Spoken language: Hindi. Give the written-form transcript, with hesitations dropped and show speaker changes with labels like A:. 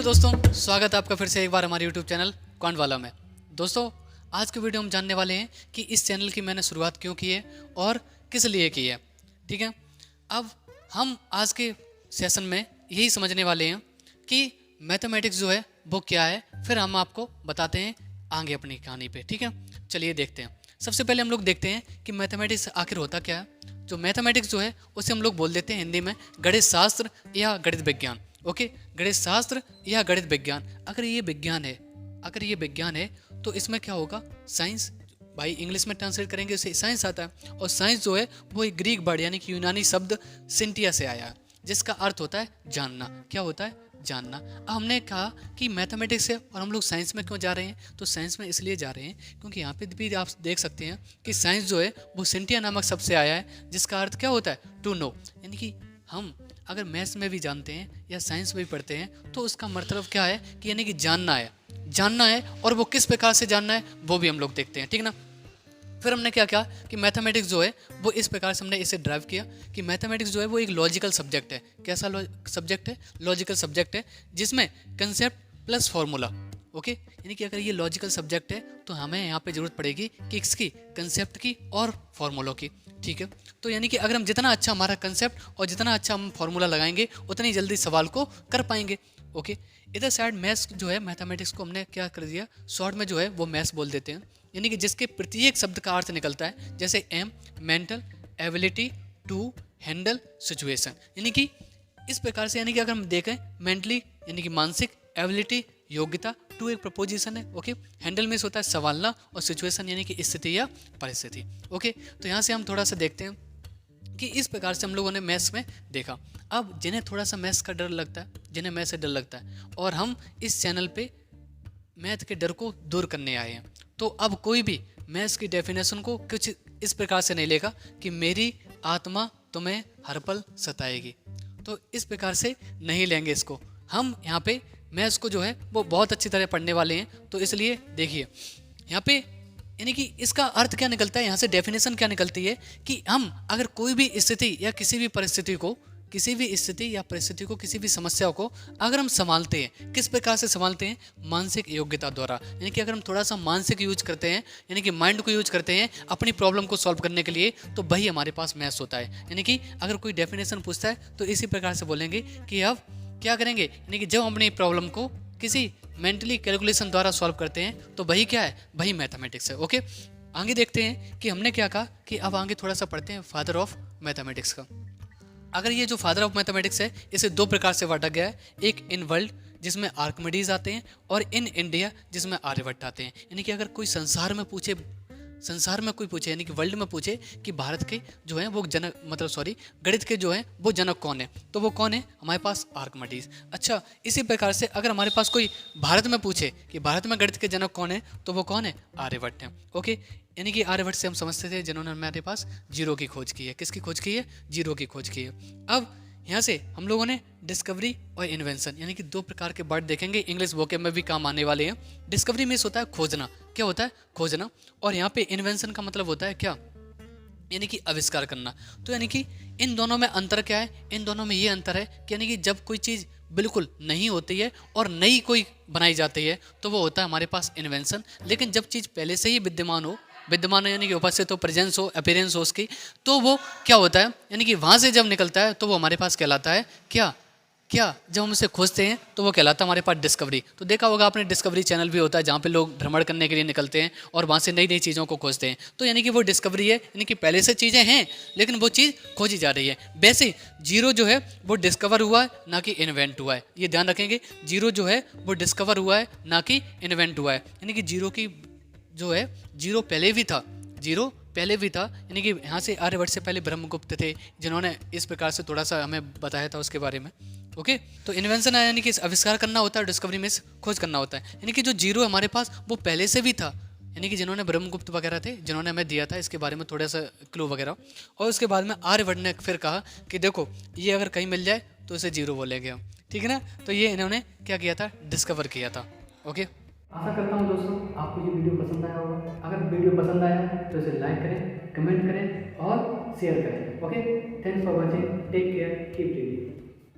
A: दोस्तों, स्वागत है आपका फिर से एक बार हमारे YouTube चैनल क्वांट वाला में। दोस्तों, आज के वीडियो हम जानने वाले हैं कि इस चैनल की मैंने शुरुआत क्यों की है और किस लिए की है। ठीक है, अब हम आज के सेशन में यही समझने वाले हैं कि मैथमेटिक्स जो है वो क्या है, फिर हम आपको बताते हैं आगे अपनी कहानी पे। ठीक है, चलिए देखते हैं। सबसे पहले हम लोग देखते हैं कि मैथमेटिक्स आखिर होता क्या है। जो मैथमेटिक्स जो है उसे हम लोग बोल देते हैं हिंदी में गणित शास्त्र या गणित विज्ञान। ओके, गणित शास्त्र या गणित विज्ञान। अगर ये विज्ञान है तो इसमें क्या होगा, साइंस। भाई इंग्लिश में ट्रांसलेट करेंगे उसे साइंस आता है, और साइंस जो है वो एक ग्रीक वर्ड यानी कि यूनानी शब्द सिंटिया से आया है, जिसका अर्थ होता है जानना। क्या होता है? जानना। अब हमने कहा कि मैथमेटिक्स है और हम लोग साइंस में क्यों जा रहे हैं, तो साइंस में इसलिए जा रहे हैं क्योंकि यहाँ पे भी आप देख सकते हैं कि साइंस जो है वो सिंटिया नामक शब्द से आया है, जिसका अर्थ क्या होता है? To know. यानी कि हम अगर मैथ्स में भी जानते हैं या साइंस में भी पढ़ते हैं तो उसका मतलब क्या है कि यानी कि जानना है, और वो किस प्रकार से जानना है वो भी हम लोग देखते हैं। ठीक ना। फिर हमने क्या किया कि मैथमेटिक्स जो है वो इस प्रकार से हमने इसे ड्राइव किया कि मैथमेटिक्स जो है वो एक लॉजिकल सब्जेक्ट है। कैसा सब्जेक्ट है? लॉजिकल सब्जेक्ट है, जिसमें कंसेप्ट प्लस फॉर्मूला। ओके, यानी कि अगर ये लॉजिकल सब्जेक्ट है तो हमें यहाँ पे जरूरत पड़ेगी कि इसकी कंसेप्ट की और फॉर्मूलों की। ठीक है, तो यानी कि अगर हम जितना अच्छा हमारा कंसेप्ट और जितना अच्छा हम फॉर्मूला लगाएंगे उतनी जल्दी सवाल को कर पाएंगे। ओके, इधर साइड मैथ्स जो है, मैथमेटिक्स को हमने क्या कर दिया, शॉर्ट में जो है वो मैथ्स बोल देते हैं। यानी कि जिसके प्रत्येक शब्द का अर्थ निकलता है, जैसे um mental, ability, to, handle, situation. यानी कि इस प्रकार से, यानी कि अगर हम देखें मेंटली यानी कि मानसिक, एबिलिटी योग्यता, टू एक प्रपोजिशन है। ओके, हैंडल में होता है संभालना, और सिचुएशन यानी कि स्थिति या परिस्थिति। ओके, तो यहाँ से हम थोड़ा सा देखते हैं कि इस प्रकार से हम लोगों ने मैथ्स में देखा। अब जिन्हें थोड़ा सा मैथ्स का डर लगता है, जिन्हें मैथ्स से डर लगता है, और हम इस चैनल पे मैथ के डर को दूर करने आए हैं, तो अब कोई भी मैथ्स की डेफिनेशन को कुछ इस प्रकार से नहीं लेगा कि मेरी आत्मा तुम्हें हर पल सताएगी। तो इस प्रकार से नहीं लेंगे इसको। हम यहाँ पे मैथ्स को जो है वो बहुत अच्छी तरह पढ़ने वाले हैं। तो इसलिए देखिए यहाँ पे, यानी कि इसका अर्थ क्या निकलता है, यहाँ से डेफिनेशन क्या निकलती है कि हम अगर कोई भी स्थिति या किसी भी परिस्थिति को, किसी भी समस्या को अगर हम संभालते हैं, किस प्रकार से संभालते हैं? मानसिक योग्यता द्वारा। यानी कि अगर हम थोड़ा सा मानसिक यूज करते हैं, यानी कि माइंड को यूज करते हैं अपनी प्रॉब्लम को सॉल्व करने के लिए, तो वही हमारे पास मैथ्स होता है। यानी कि अगर कोई डेफिनेशन पूछता है तो इसी प्रकार से बोलेंगे कि अब क्या करेंगे, यानी कि जब हम अपनी प्रॉब्लम को किसी मेंटली कैलकुलेशन द्वारा सॉल्व करते हैं तो वही क्या है? वही मैथमेटिक्स है। ओके, आगे देखते हैं कि हमने क्या कहा कि अब आगे थोड़ा सा पढ़ते हैं फादर ऑफ मैथमेटिक्स का। अगर ये जो फादर ऑफ मैथमेटिक्स है, इसे दो प्रकार से बांटा गया है। एक इन वर्ल्ड जिसमें आर्किमिडीज आते हैं, और इन इंडिया जिसमें आर्यभट्ट आते हैं। यानी कि अगर कोई संसार में कोई पूछे यानी कि वर्ल्ड में पूछे कि भारत के जो है वो गणित के जो है वो जनक कौन है, तो वो कौन है? हमारे पास आर्किमिडीज। अच्छा, इसी प्रकार से अगर हमारे पास कोई भारत में पूछे कि भारत में गणित के जनक कौन है, तो वो कौन है? आर्यभट्ट है। ओके, यानी कि आर्यभट्ट से हम समझते थे जिन्होंने हमारे पास जीरो की खोज की है। किसकी खोज की है? जीरो की खोज की है। अब यहाँ से हम लोगों ने डिस्कवरी और इन्वेंशन यानी कि दो प्रकार के वर्ड देखेंगे, इंग्लिश वोकेब में भी काम आने वाले हैं। डिस्कवरी मीन्स होता है खोजना। क्या होता है? खोजना। और यहाँ पे इन्वेंशन का मतलब होता है क्या? यानी कि आविष्कार करना। तो यानी कि इन दोनों में अंतर क्या है? इन दोनों में ये अंतर है कि यानी कि जब कोई चीज़ बिल्कुल नहीं होती है और नई कोई बनाई जाती है तो वो होता है हमारे पास इन्वेंशन। लेकिन जब चीज़ पहले से ही विद्यमान हो यानी कि उपस्थित हो, प्रेजेंस हो, अपीयरेंस हो उसकी, तो वो क्या होता है? यानी कि वहाँ से जब निकलता है तो वो हमारे पास कहलाता है क्या? जब हम उसे खोजते हैं तो वो कहलाता है हमारे पास डिस्कवरी। तो देखा होगा आपने, डिस्कवरी चैनल भी होता है जहाँ पे लोग भ्रमण करने के लिए निकलते हैं और वहाँ से नई नई चीज़ों को खोजते हैं। तो यानी कि वो डिस्कवरी है, यानी कि पहले से चीज़ें हैं लेकिन वो चीज़ खोजी जा रही है। वैसे जीरो जो है वो डिस्कवर हुआ है, ना कि इन्वेंट हुआ है। ये ध्यान रखेंगे, जीरो जो है वो डिस्कवर हुआ है, ना कि इन्वेंट हुआ है। यानी कि जीरो पहले भी था। यानी कि यहाँ से आर्यभट्ट से पहले ब्रह्मगुप्त थे जिन्होंने इस प्रकार से थोड़ा सा हमें बताया था उसके बारे में। ओके, तो इन्वेंशन है यानी कि आविष्कार करना होता है, डिस्कवरी में खोज करना होता है। यानी कि जो जीरो हमारे पास वो पहले से भी था, यानी कि जिन्होंने ब्रह्मगुप्त वगैरह थे जिन्होंने हमें दिया था इसके बारे में थोड़ा सा क्लू वगैरह। और उसके बाद में आर्यभट्ट ने फिर कहा कि देखो ये अगर कहीं मिल जाए तो इसे जीरो बोलेंगे हम। ठीक है ना। तो ये इन्होंने क्या किया था? डिस्कवर किया था। ओके, आशा करता हूँ दोस्तों आपको ये वीडियो पसंद आया होगा। अगर वीडियो पसंद आया तो इसे लाइक करें, कमेंट करें और शेयर करें। Okay, thanks for watching, take care, keep reading.